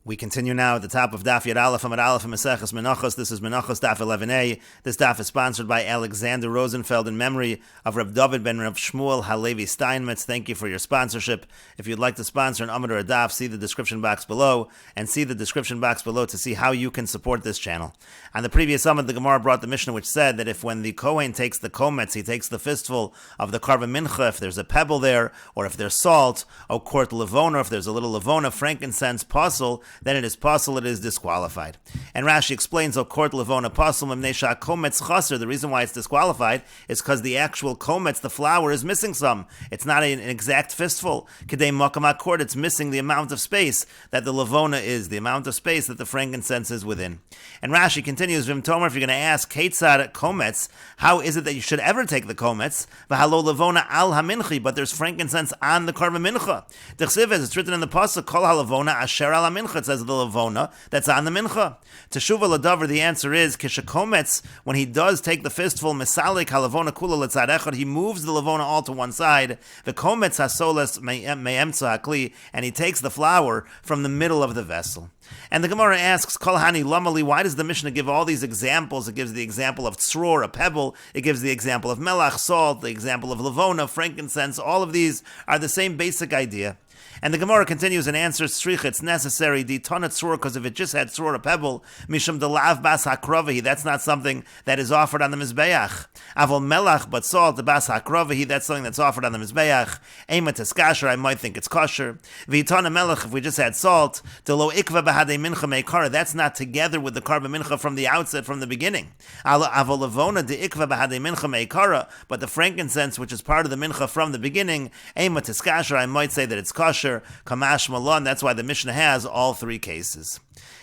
We continue now at the top of Daf 11a Meseches Menachos. This is Menachos Daf 11a. This daf is sponsored by Alexander Rosenfeld in memory of Reb David ben Reb Shmuel Halevi Steinmetz. Thank you for your sponsorship. If you'd like to sponsor an Amud or a daf, see the description box below, and see the description box below to see how you can support this channel. On the previous Amud, the Gemara brought the Mishnah which said that if when the Kohen takes the kometz, he takes the fistful of the karban mincha, if there's a pebble there, or if there's salt, or kort levona, if there's a little levona, frankincense, pasul, then it is pasul, it is disqualified. And Rashi explains, kort levona pasul mimnesha kometz chaser. The reason why it's disqualified is because the actual kometz, the flour, is missing some. It's not an exact fistful. Kedei makam kort, it's missing the amount of space that the levona is, the amount of space that the frankincense is within. And Rashi continues, Vim Tomer, if you're going to ask Ketzad kometz, how is it that you should ever take the kometz? V'halo levona al haminchi, but there's frankincense on the karban mincha. D'chsiv, as it's written in the pasuk, kol halavona asher al hamincha. It says the levona that's on the mincha. Teshuva ladavar, the answer is kishakometz, when he does take the fistful misalik halavona kula letzad echad, he moves the levona all to one side. The kometz hasoles me'emtza hakli, and he takes the flour from the middle of the vessel. And the Gemara asks, Kol hani lamali, why does the Mishnah give all these examples? It gives the example of tzror, a pebble. It gives the example of melach, salt, the example of levona, frankincense. All of these are the same basic idea. And the Gemara continues and answers, Stricha, it's necessary, di tana tzror, because if it just had tzror, a pebble, mishum delav bas hakravahi, that's not something that is offered on the mizbeach. Avol melach, but salt, the bas hakravahi, that's something that's offered on the mizbeach. Ema teskasher, I might think it's kosher. V'itana melach, if we just had salt, de lo ikva bahadei mincha meikara, that's not together with the karban mincha from the outset, from the beginning. Avol levona de ikva bahadei mincha meikara, but the frankincense, which is part of the mincha from the beginning, ema teskasher, I might say that it's kosher. Kamash Malon, that's why the Mishnah has all three cases.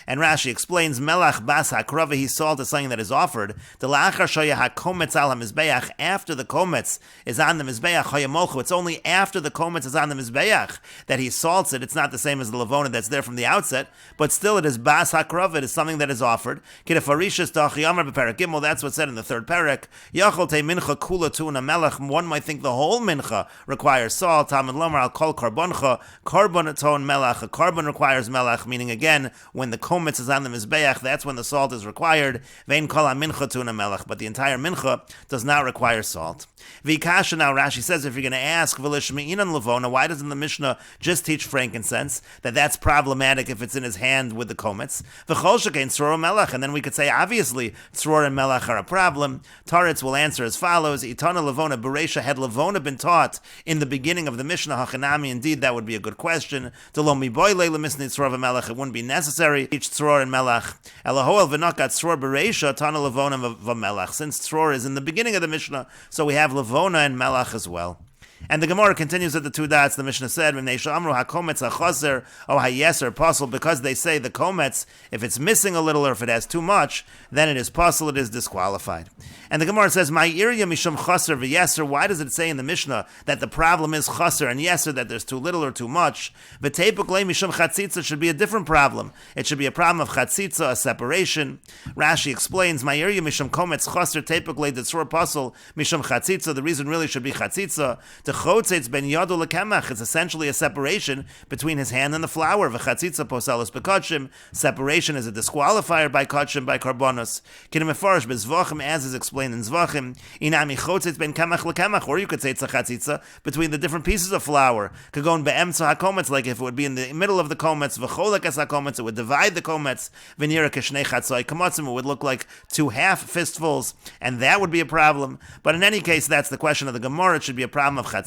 And Rashi explains, Melach bas hakravahi, salt is something that is offered. The la'achar shoya hakometz al hamizbeach, after the kometz is on the mizbeach, hayamolchu, it's only after the kometz is on the mizbeach that he salts it. It's not the same as the levona that's there from the outset, but still it is bas hakrav, it is something that is offered. Kidafarishas dachiyamar beperek gimel, that's what's said in the third perek. Yachol te mincha kula tuna melech, one might think the whole mincha requires salt. Talmud lomar al kol karboncha, karbon ton melech, a carbon requires melech, meaning again, when the kometz is on the mizbeach, that's when the salt is required. Vein kol mincha tuna melech, but the entire mincha does not require salt. Vikasha, now Rashi says, if you're going to ask v'lishmeinan levona, why doesn't the Mishnah just teach frankincense? That's problematic if it's in his hand with the kometz. V'chol shekein tzror melech, and then we could say obviously tzror and melech are a problem. Taretz will answer as follows: Itana levona bereisha, had levona been taught in the beginning of the Mishnah hachanami? Indeed, that would be a good question. Delomi boy leila misnei tzror v'melech, it wouldn't be necessary to teach tzror and melech. Elahoel v'nakat tzror bereisha tana levona v'melech. Since tzror is in the beginning of the Mishnah, so we have levona and melach as well. And the Gemara continues at the two dots. The Mishnah said, because they say the kometz, if it's missing a little or if it has too much, then it is pasul, it is disqualified. And the Gemara says, why does it say in the Mishnah that the problem is chaser and yeser, that there's too little or too much? It should be a different problem. It should be a problem of chatzitza, a separation. Rashi explains, the reason really should be chatzitza. It's essentially a separation between his hand and the flour. Separation is a disqualifier by kachim, by karbonos. As is explained in Zvachim, or you could say it's a chatzitza between the different pieces of flour. Like if it would be in the middle of the kometz, it would divide the kometz. It would look like two half fistfuls, and that would be a problem. But in any case, that's the question of the Gemara. It should be a problem of chatzitza.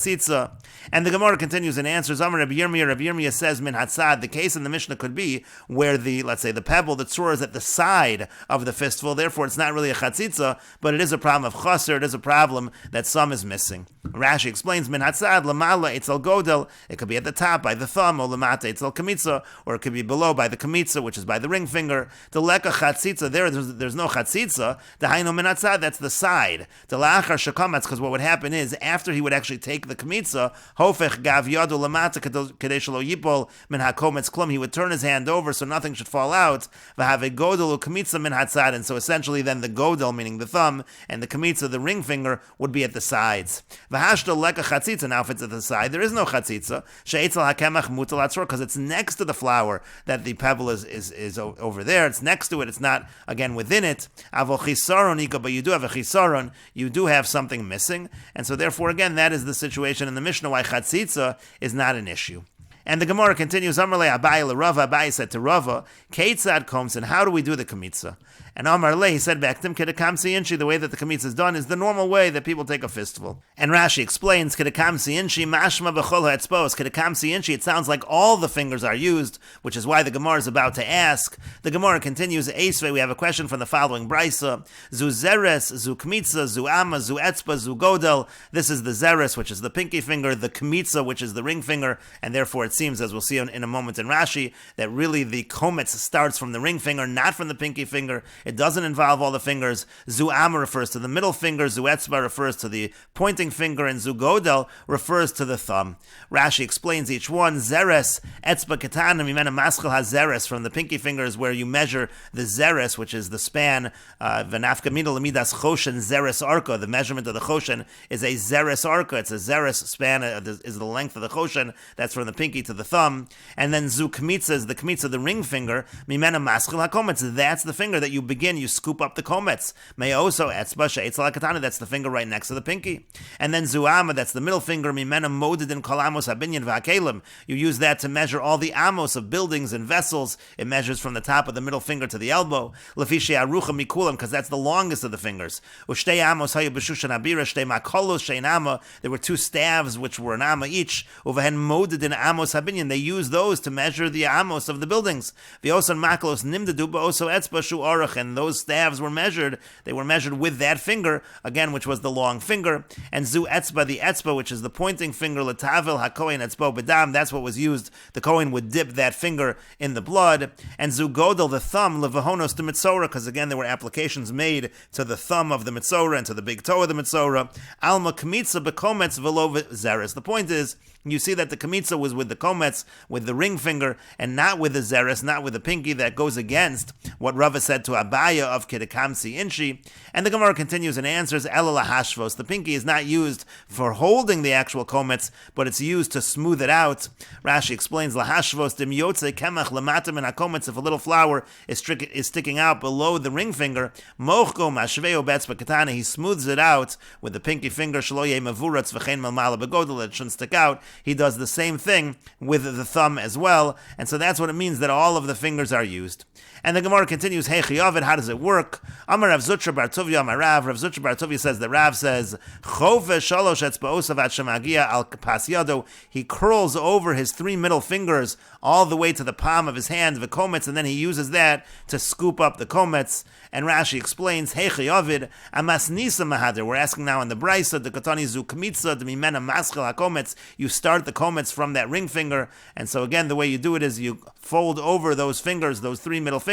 And the Gemara continues and answers, Amar Rabbi Yirmiyah says, Min Hatzad, the case in the Mishnah could be where let's say the pebble, the tzror is at the side of the fistful, therefore it's not really a chatzitza, but it is a problem of chaser, it is a problem that some is missing. Rashi explains, Min Hatzad, Lamala, Eitzel Godel, it could be at the top by the thumb, or Lamata, Eitzel Kamitza, or it could be below by the Kamitza, which is by the ring finger. The Leka Chatzitza, there's no chatzitza, the Hainu Min Hatzad, that's the side. The La'achar Shakamatz, because what would happen is, after he would actually take make the kmitza, hofech gav yadu lamata kadei shelo yipol min hakometz klum. He would turn his hand over so nothing should fall out. V'have godel ukmitza min hatzad. And so essentially then the godel, meaning the thumb, and the kmitza, the ring finger, would be at the sides. V'hashto leka chatzitza. Now if it's at the side, there is no chatzitza. She'etzel hakemach mutal atzor, because it's next to the flour that the pebble is over there. It's next to it. It's not, again, within it. Avo chisaron ika, but you do have a chisaron. You do have something missing. And so therefore, again, that is the situation in the Mishnah why chatzitza is not an issue. And the Gemara continues, Amarle Abai LeRava, Abai said to Rava, Keitzad koms, and how do we do the kamitza? And Amarle, he said back to him, Kedekamsi Inchi, the way that the kamitza is done is the normal way that people take a fistful. And Rashi explains, Kedekamsi Inchi, Mashma B'chol HaEtzpos, Kedekamsi Inchi, it sounds like all the fingers are used, which is why the Gemara is about to ask. The Gemara continues, Eisve, we have a question from the following Brisa, Zu Zeres, Zu Kmitza, Zu Amma, Zu Etzpa, Zu Godel. This is the Zeres, which is the pinky finger, the Kmitza, which is the ring finger, and therefore it seems, as we'll see in a moment in Rashi, that really the kometz starts from the ring finger, not from the pinky finger. It doesn't involve all the fingers. Zu Amma refers to the middle finger, Zu Etzba refers to the pointing finger, and Zu Godel refers to the thumb. Rashi explains each one. Zeres, Etzba Ketana, Mimena Maschel HaZeres, from the pinky finger is where you measure the Zeres, which is the span, V'nafka Mina Lemidas Choshen Zeres Arka, the measurement of the Choshen is a Zeres Arka, it's a Zeres span, is the length of the Choshen, that's from the pinky to the thumb. And then Zu Kmitza is the Kmitza, the ring finger, Mimena Maschel HaKometz, that's the finger that you begin, you scoop up the kometz. Me'oso Etzba She'etzel HaKatana, that's the finger right next to the pinky. And then Zu Amma, that's the middle finger, Mimena Moded Kol Amos HaBinyan V'Hakelim, you use that to measure all the amos of buildings and vessels. It measures from the top of the middle finger to the elbow. Lefishi Arucha Mikulam, because that's the longest of the fingers. Ushtei Amos Hayu B'Shushan Abira, Shtei Makolos Shein Amma, there were two staves which were an amma each. Uvehen Moded in Amos HaBinyan, they used those to measure the amos of the buildings. V'osan Makolos Nimdedu B'oso Etzba Shu Orach, and those staves were measured. They were measured with that finger, again, which was the long finger. And Zu Etzba, the Etzba, which is the pointing finger, L'Tavel HaKohen Etzbo B'dam, that's what was used. The Kohen would dip that finger in the blood. And Zu Godel, the thumb, Levahonos to Mitzorah, because again, there were applications made to the thumb of the Mitzorah and to the big toe of the Mitzorah. Alma Kmitza B'Kometz V'lo Zeres. The point is, you see that the Kmitza was with the Kometz, with the ring finger, and not with the Zeres, not with the pinky. That goes against what Rava said to Abaya of Kedekamsi Inchi. And the Gemara continues and answers, Ela Lahashvos. The pinky is not used for holding the actual Kometz, but it's used to smooth it out. Rashi explains, Lahashvos dim yotze kemach lamatim in hakometz, if a little flour is sticking out below the ring finger, mochko mashveo betzba katana, he smooths it out with the pinky finger, shloye mavuratz v'chein malmala begodel, it shouldn't stick out. He does the same thing with the thumb as well, and so that's what it means that all of the fingers are used. And the Gemara continues, Hey Chiyavid, how does it work? Amar Rav Zutra Bar Tuvia Amar Rav. Rav Zutra Bar Tuvia says that Rav says, Chove shalosh etzba'osav at shemagia al pas yado. He curls over his three middle fingers all the way to the palm of his hand, the kometz, and then he uses that to scoop up the kometz. And Rashi explains, Hey Chiyavid, amas nisa mahader. We're asking now in the Brisa, the katani zu kmitza, the mimena maschel hakometz. You start the kometz from that ring finger. And so again, the way you do it is you fold over those fingers, those three middle fingers,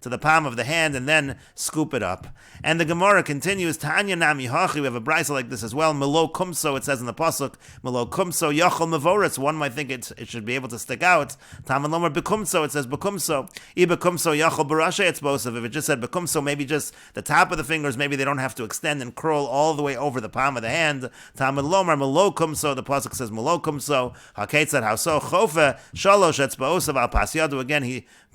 to the palm of the hand, and then scoop it up. And the Gemara continues, Tanya nami hachi, we have a brisa like this as well, Melo kumso, it says in the pasuk, Melo kumso yachol mevoretz, one might think it should be able to stick out. Taman lomer bekumso, it says bekumso, I bekumso yachol barasha etzbosav, if it just said bekumso, maybe just the top of the fingers, maybe they don't have to extend and curl all the way over the palm of the hand. Taman lomer melo kumso, the pasuk says melo kumso, haketzad hauso chofe, shalosh etzbosav al pas yadu, again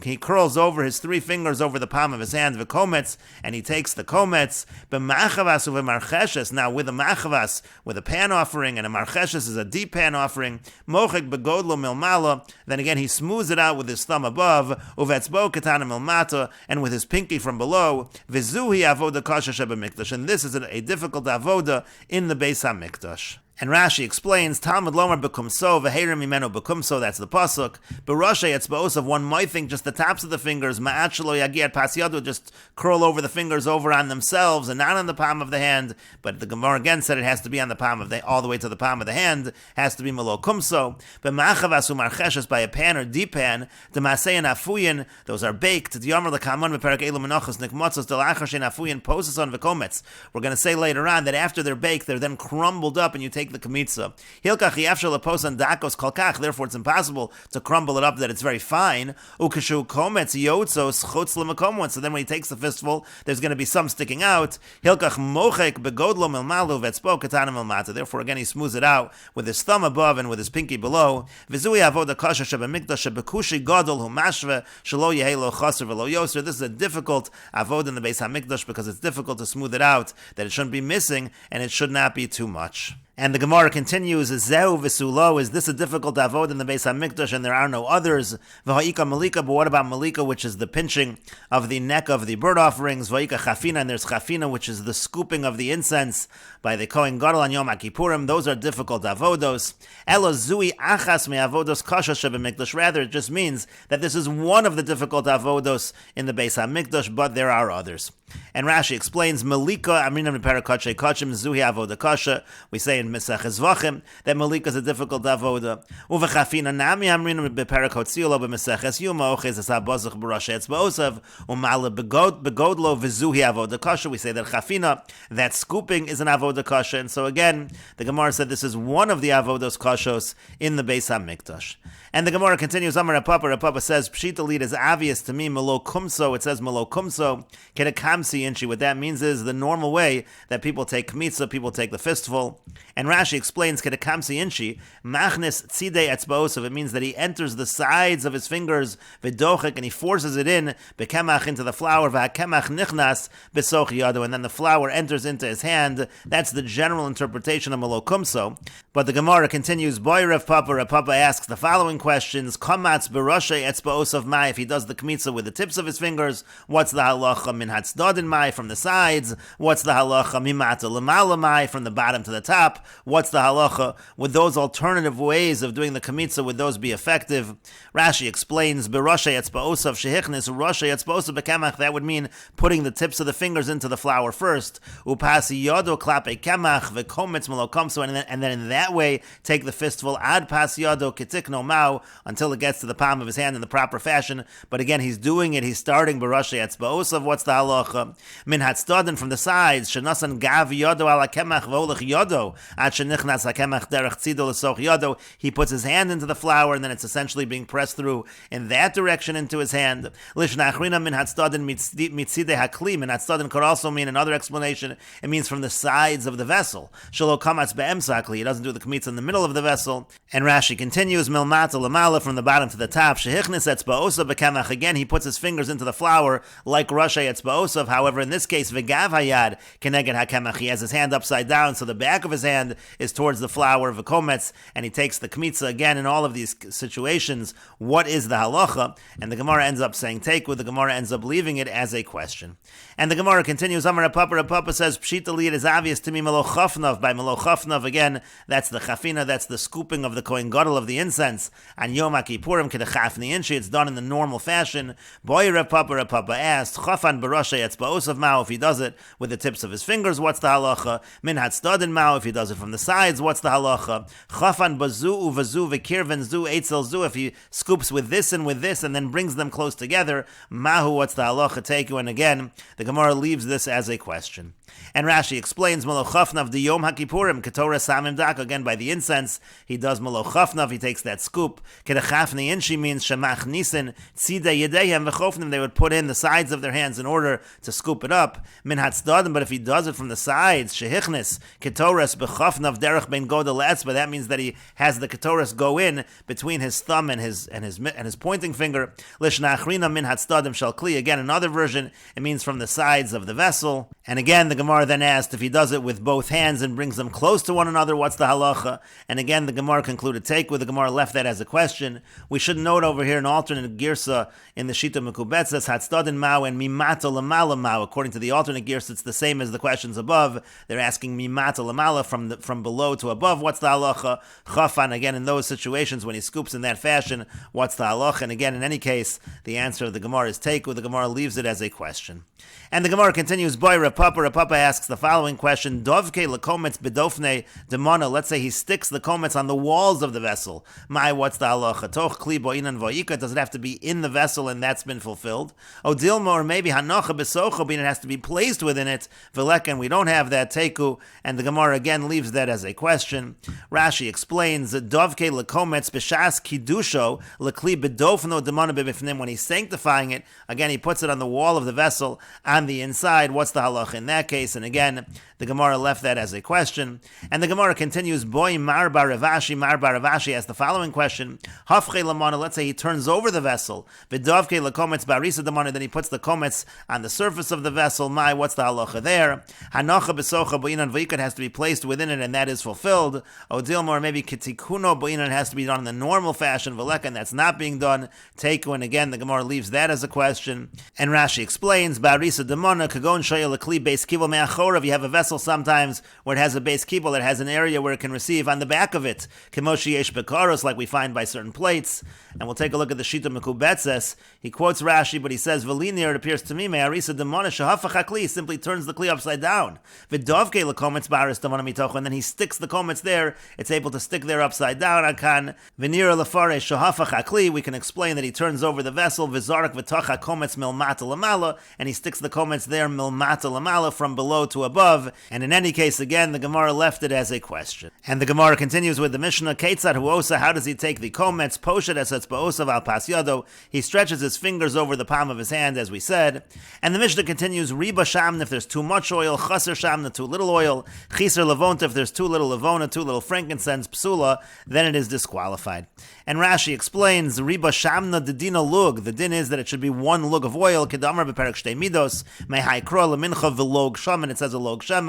he curls over his three fingers over the palm of his hand, the kometz, and he takes the kometz, b'machavas u'v'marcheshes. Now with a machavas, with a pan offering, and a marcheshes is a deep pan offering, mochek begodlo milmala, then again he smooths it out with his thumb above, uvetzbo katana milmata, and with his pinky from below, v'zuhi avoda kasha shebamikdash, and this is a difficult avoda in the Beis HaMikdash. And Rashi explains, Talmud Lomer bekumso, v'heirim imenu bekumso, that's the pasuk. B'roshay etzba'osav, one might think just the tops of the fingers, ma'at shelo yagiat pas yadu, just curl over the fingers over on themselves and not on the palm of the hand. But the Gemara again said it has to be on the palm of the, all the way to the palm of the hand, has to be melo kumso. B'machavas u'marcheshes, by a pan or deep pan, d'masei and afuyin, those are baked. D'yomer l'kamon v'perak elu menachos nikmotzos d'lachar shein afuyin poses on v'kometz. We're going to say later on that after they're baked, they're then crumbled up, and you take take the kmitza. Hilkach yafshel leposan dakos kolkach. Therefore, it's impossible to crumble it up that it's very fine. Ukashu kometz yotzos chutz lemakomon. So then, when he takes the fistful, there's going to be some sticking out. Hilkach mochek begodlo milmalu vetzpo katanim milmata. Therefore, again, he smooths it out with his thumb above and with his pinky below. V'zui avoda kasha shebemikdash shebekushi gadol hu mashve shelo yehelo chaser v'lo yoser. This is a difficult avoda in the Beis Hamikdash because it's difficult to smooth it out, that it shouldn't be missing and it should not be too much. And the Gemara continues, Zeu v'sulo, is this a difficult avodah in the Beis HaMikdash and there are no others? V'ha'ika malika, but what about malika, which is the pinching of the neck of the bird offerings? V'ha'ika chafina, and there's chafina, which is the scooping of the incense by the Kohen Gadol on Yom HaKippurim. Those are difficult avodos. Elo zui achas me avodos kasha shebemikdash. Rather, it just means that this is one of the difficult avodos in the Beis HaMikdash, but there are others. And Rashi explains, Malika amrinam neperakach kachim zuhi avoda kasha. We say in Meseches vachim that Malika is a difficult avoda. Uvechafina nami amrinam beperakot siolo b'Meseches yuma oches es habazach b'rosh etzba'osav umala begodlo v'zuhi avoda kasha. We say that chafina, that scooping, is an avoda kasha. And so again, the Gemara said this is one of the avodos kashos in the Beis HaMikdash. And the Gemara continues, Amar Rapapa says, Pshita lead is obvious to me, Melo kumso. It says Melo kumso, Kedekamsi inchi. What that means is the normal way that people take kmitza, people take the fistful. And Rashi explains, Kedekamsi inchi, Machnes tzidei etzbaosav. It means that he enters the sides of his fingers, Vidochek, and he forces it in, Bekemach, into the flour, V'hakemach nichnas, Besoch yado, and then the flour enters into his hand. That's the general interpretation of Melo kumso. But the Gemara continues, Boy Rav Papa asks the following questions. Kamatz beroshe etzbaosav mai. If he does the kmitza with the tips of his fingers, what's the halacha min hatzdadin mai, from the sides? What's the halacha mimata lemala mai, from the bottom to the top? What's the halacha? Would those alternative ways of doing the kmitza, would those be effective? Rashi explains, beroshe etzbaosav shehichnis roshe etzbaosav bekemach. That would mean putting the tips of the fingers into the flour first. Upasi yodo klape kemach v'kometz melokomso, and then in that way take the fistful ad pas yodo ketikno mau, until it gets to the palm of his hand in the proper fashion. But again, he's doing it, he's starting barashe etzbaosav. What's the halacha? Min hatzdadin, from the sides, shenasan gav yodo ala kemach v'olech yodo ad shenichnas hakemach derech tzido l'soch yodo. He puts his hand into the flour, and then it's essentially being pressed through in that direction into his hand. Lishnachrina min hatzdadin mitzide hakli. Min hatzdadin could also mean, another explanation, it means from the sides of the vessel. Shelo kamatz be'emsa hakli. He doesn't do the kmitza in the middle of the vessel. And Rashi continues, milmata lamala, from the bottom to the top. Shehichnis etzbaosav bekemach. Again, he puts his fingers into the flour like Rosh etzbaosav. However, in this case, vegav hayad keneged hakemach. He has his hand upside down, so the back of his hand is towards the flour, v'kometz, and he takes the kmitza. Again, in all of these situations, what is the halacha? And the Gemara ends up saying take, with the Gemara ends up leaving it as a question. And the Gemara continues, Amar Papa says, Pshita li, it is obvious to me, Melo chafnav. By Melo chafnav, again, that's the chafina, that's the scooping of the Kohen Gadol of the incense. And Yom HaKippurim kedechafni inchi, it's done in the normal fashion. Boy Rav Papa asked, Chafan baroshe etzbaosav mao, if he does it with the tips of his fingers, what's the halacha? Min hatzdadin mao, if he does it from the sides, what's the halacha? Chafan bazu uvazu v'kirven zu eitzel zu, if he scoops with this and then brings them close together, mahu, what's the halacha? Take you. And again, the Gemara leaves this as a question. And Rashi explains, Melochafnav the Yom HaKippurim, Ketorah Samim Dak, again by the incense, he does Melochafnav, he takes that scoop. Kedechafni Inshi means Shemach Nisin, Tzide Yedehem V'chofnim, they would put in the sides of their hands in order to scoop it up. Min Hatzdadin, but if he does it from the sides, Shehichnis, Ketoras B'chafnav Derech Ben Godel Etzba, that means that he has the Ketoras go in between his thumb and his pointing finger. Lishnachrina Min Hatzdadin Shal Kli, again another version, it means from the sides of the vessel. And again, the Gemara then asked if he does it with both hands and brings them close to one another, what's the halacha? And again, the Gemara concluded take, with the Gemara left that as a question. We should note over here an alternate girsa in the Shita Mekubetzes, Hatzdadin Mao and Mimata Lamala Mao. According to the alternate girsa, it's the same as the questions above. They're asking Mimata Lamala, from below to above, what's the halacha? Chafan, again, in those situations when he scoops in that fashion, what's the halacha? And again, in any case, the answer of the Gemara is take, with the Gemara leaves it as a question. And the Gemara continues, Boy Rapapa Papa asks the following question: Dovke lekometz bedofne demona. Let's say he sticks the kometz on the walls of the vessel. What's the halacha? Toch kli boinan voika. Does it have to be in the vessel and that's been fulfilled? Odilma, or maybe hanocha besocha, it has to be placed within it. V'leken, we don't have that teku, and the Gemara again leaves that as a question. Rashi explains Dovke lekometz b'shas kidusho lekli bedofno demona b'bifnim. When he's sanctifying it, again he puts it on the wall of the vessel on the inside. What's the halacha in that case? And again, the Gemara left that as a question. And the Gemara continues, Boy Mar Bar Ravashi asks the following question: Hafche lamana. Let's say he turns over the vessel. V'dovke lekometz barisa demana. Then he puts the kometz on the surface of the vessel. What's the halacha there? Hanocha besocha boinan v'ikad has to be placed within it, and that is fulfilled. Odilma, or maybe kitikuno boinan has to be done in the normal fashion. V'leka, and that's not being done. Teku, and again the Gemara leaves that as a question. And Rashi explains, Barisa demana kagon shoyel lekli beis kibel me'achorav. You have a vessel sometimes where it has a base kibel that has an area where it can receive on the back of it. Kemoshi yesh bekaros, like we find by certain plates. And we'll take a look at the Shita Mekubetzes. He quotes Rashi, but he says, Velinir, it appears to me, me'arisa demona shahafach hakli, simply turns the kli upside down. V'dovke lekometz baris demona mitocho, and then he sticks the kometz there. It's able to stick there upside down. Akan v'nira lefare shahafach hakli. We can explain that he turns over the vessel. V'zarak v'tocha kometz milmata lamala, and he sticks the kometz there milmata lamala, from below to above. And in any case, again, the Gemara left it as a question. And the Gemara continues with the Mishnah, Ketzad huosa, how does he take the kometz? Poshet esatz ba'osav al pas yado. He stretches his fingers over the palm of his hand, as we said. And the Mishnah continues, Riba shamna, if there's too much oil, chaser shamna, too little oil, chiser levonta, if there's too little levona, too little frankincense, psula, then it is disqualified. And Rashi explains, Riba shamna dedina lug. The din is that it should be one lug of oil. Kedamar beperek shtei midos, mehai kro lemincha v'log shaman. It says a log shaman.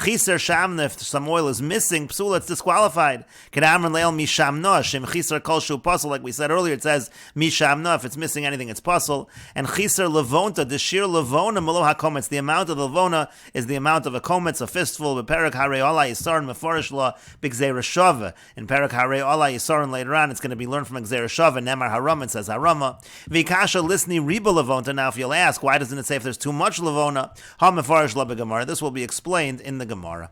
Chiser shamna, if some oil is missing, psula, it's disqualified. Kedamar leil mishamna, shem chiser kol shu pasal. Like we said earlier, it says mishamna, if it's missing anything, it's pasal. And chiser levonta, the sheer levona malo hakometz. The amount of the levona is the amount of a kometz, a fistful. Beperek harei ola yisar meforish la b'gzeira shava. In perek harei ola yisar later on, it's going to be learned from Gzeira Shava. Nemar Harama, it says Harama. Vikasha lisni riba levona. Now, if you'll ask, why doesn't it say if there's too much levona? Ha mefarish la b'Gemara. This will be explained in the Gemara.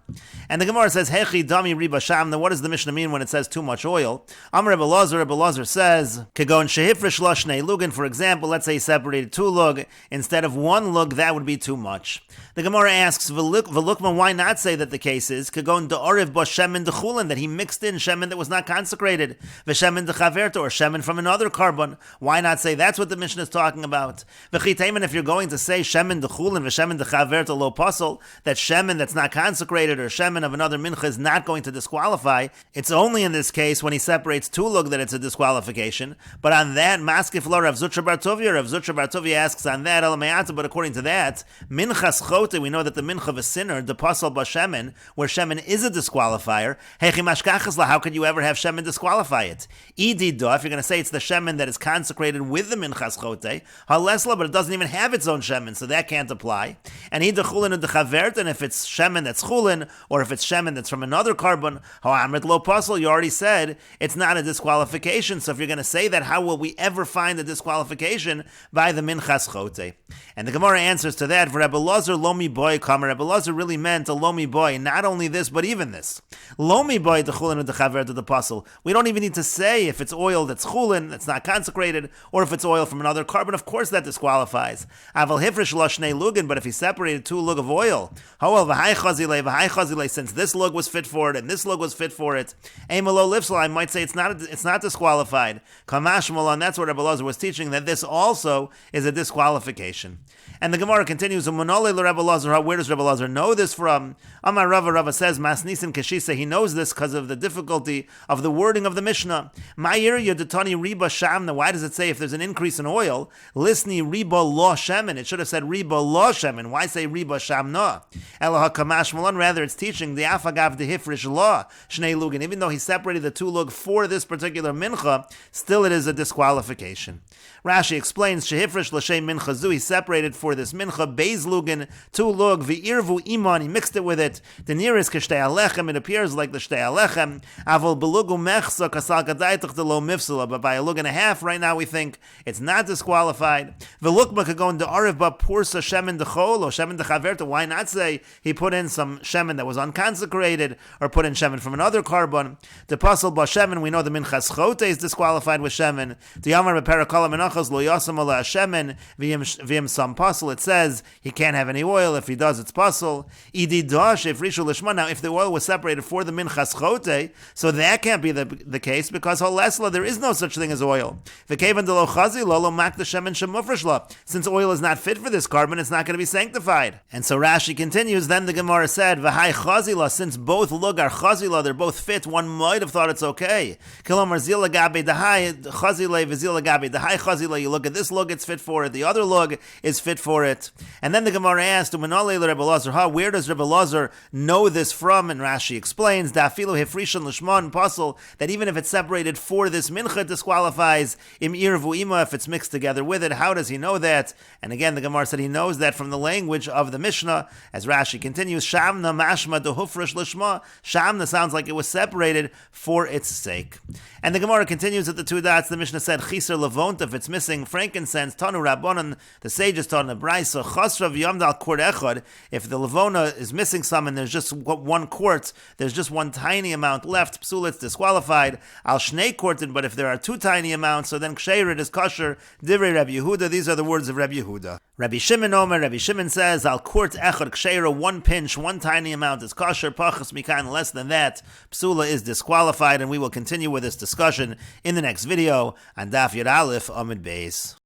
And the Gemara says, Hechi dami riba shamna. What does the Mishnah mean when it says too much oil? Amar Rebbe Lazar says, Kegon shehifresh la shnei lugin. For example, let's say he separated two lug instead of one lug. That would be too much. The Gemara asks, Velukma, why not say that the case is Kegon da'oriv ba shemen dechulin, that he mixed in shemen that was not consecrated? V'shemen dechaverta, or shemen from another carbon. Why not say that's what the Mishnah is talking about? V'chitayman, if you're going to say shemen dechulin v'shemen dechaverta lo pasol, that shemen that's not consecrated or shemen of another mincha is not going to disqualify. It's only in this case when he separates two lug that it's a disqualification. But on that, maskif lo Rav Zutra bar Tovia asks on that elamayata. But according to that, minchas chote, we know that the mincha of a sinner, the pasol ba shemen, where shemen is a disqualifier. Hechi mashkachas la, how could you ever have shemen disqualify it? Idida, if you're going to say it's the shemen that is consecrated with the minchas chote, halesla, but it doesn't even have its own shemen, so that can't apply. And he dechulin and dechavert, and if it's shemen that's chulin, or if it's shemen that's from another carbon, ha'amrit lo pasol, you already said it's not a disqualification. So if you're going to say that, how will we ever find a disqualification by the minchas chote? And the Gemara answers to that, for Rebbe Lazar lomi boy kamer. Rebbe Lazar really meant a lomi boy, not only this, but even this. Lomi boy dechulin and dechavert of the pasol. We don't even need to say if it's oil that's chulin, that's not consecrated, or if it's oil from another carbon. Of course that disqualifies. Aval hifresh lo shnei lugin, but if he separated two lug of oil, however, v'hai chazile, since this lug was fit for it and this lug was fit for it, emelo lifsel, I might say it's not disqualified. Kamash malon, that's what Rebbe Lazar was teaching, that this also is a disqualification. And the Gemara continues, where does Rebbe Lazar know this from? Amar Rava says, Mas Nisim Keshisa, he knows this because of the difficulty of the wording of the Mishnah. Ma'ir yodetani riba shamna. Why does it say if there's an increase in oil, lisni riba lo shemen? It should have said riba lo shemen. Why say riba shamna? Elah kamash malon. Rather, it's teaching the afagav de hifrish lo shnei lugin. Even though he separated the two lug for this particular mincha, still it is a disqualification. Rashi explains, shehifrish l'shem mincha zu. He separated for this mincha beis lugin, two lug v'irvu iman. He mixed it with it. The nearest kashtei alechem. It appears like the shtei alechem. Avol belugu mechsa kasal kadaytach de lo mifsula. But by a lug and a half, right now we think it's not disqualified. V'lukma kagon de'ariv ba pursa shemen dechol or shemen shemen dechaverta. Why not say he put in some shemen that was unconsecrated, or put in shemen from another carbon? The pasal ba shemen, we know the minchas chote is disqualified with shemen. The yamar beperakala menachos lo yasam ala shemen v'im some pasal. It says he can't have any oil. If he does, it's pasal. Idi dash if rishu lishma. Now, if the oil was separated for the minchas chote, so that can't be the case, because holesla, there is no such thing as oil. V'kevan de lo chazi lo mak the shemen shemufreshla. Since oil is not fit for this carbon, it's not going to be sanctified. And so Rashi continues. Then the Gemara said, "V'hai chazila." Since both lug are chazila, they're both fit. One might have thought it's okay. Kilomar zila gabe dahai chazile v'zila gabe dahai chazila. You look at this lug, it's fit for it. The other lug is fit for it. And then the Gemara asked, "Umanale Rebbe Lazar, where does Rebbe Lazar know this from?" And Rashi explains, "Dafilu hefrishan lishman pasal, that even if it's separated for this mincha, disqualifies im irvu ima if it's mixed together with it." How does he know that? And again, the Gemara said he knows that from the language of the Mishnah, as Rashi continues, "Shamna mashma dehufresh lishma." Shamna sounds like it was separated for its sake. And the Gemara continues at the two dots. The Mishnah said, "Chiser levont," if it's missing frankincense. Tanu rabbanon, the sages taught in the brayso, "Chasra v'yamdal quart echad." If the levona is missing some and there's just one quart, there's just one tiny amount left, psul, it's disqualified. Al shnei quartin, but if there are two tiny amounts, so then ksheir, is kosher. Divrei Rabbi Yehuda. These are the words of Rabbi Yehuda. Rabbi Shimon Omer, Rabbi Shimon says, "Al quart echad ksheir," one pinch, one tiny amount is kosher. Pachas mikan, less than that, psula, is disqualified. And we will continue with this discussion in the next video on Daf Yud Aleph Amud Beis.